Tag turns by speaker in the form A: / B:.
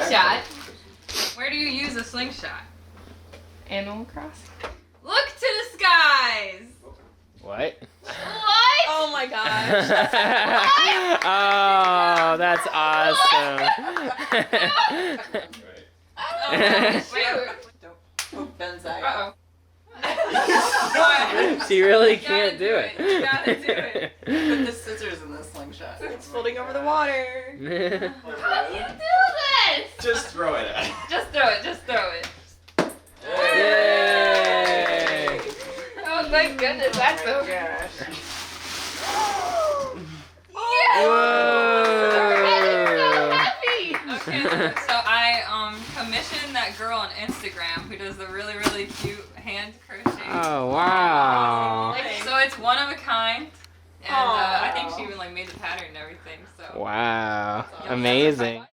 A: slingshot.
B: Where do you use a slingshot?
A: Animal Crossing.
B: Look to the skies.
C: What?
A: What?
D: Oh my gosh.
C: Oh, that's awesome.
B: Oh,
A: Shoot.
D: Don't poke Ben's eye
B: Uh-oh.
D: out.
C: She really
B: You gotta
C: can't do it.
B: You gotta do it.
D: Put the scissors in the slingshot. It's floating over the water.
A: How do you do this?
E: Just throw it at.
B: Just throw it. Just throw it.
C: Yay!
A: Oh my goodness, that's so good.
D: gosh.
A: So happy.
B: Okay, so I commissioned that girl on Instagram who does the really, really cute hand crochet.
C: Oh, wow.
B: So it's one of a kind, and I think she even like made the pattern and everything. So
C: Wow.
D: Awesome.
C: Amazing.